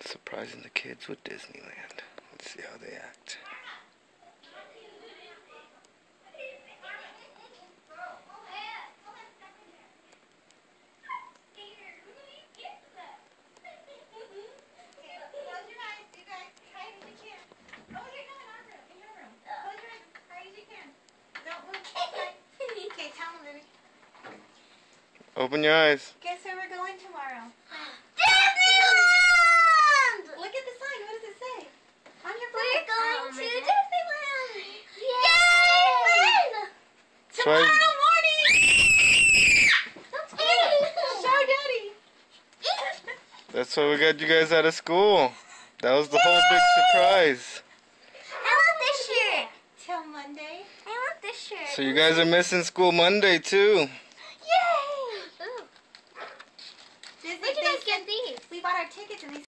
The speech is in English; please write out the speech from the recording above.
Surprising the kids with Disneyland. Let's see how they act. Open your eyes. Guess where we're going tomorrow? Disneyland! Look at the sign. What does it say? On your phone. We're going to Disneyland! Yay! Tomorrow morning! That's Show Daddy. That's why we got you guys out of school. That was the whole big surprise. I want this shirt. Till Monday. I want this shirt. So you guys are missing school Monday too. Yay! Ooh. Disney, Where did I get these? we bought our tickets and they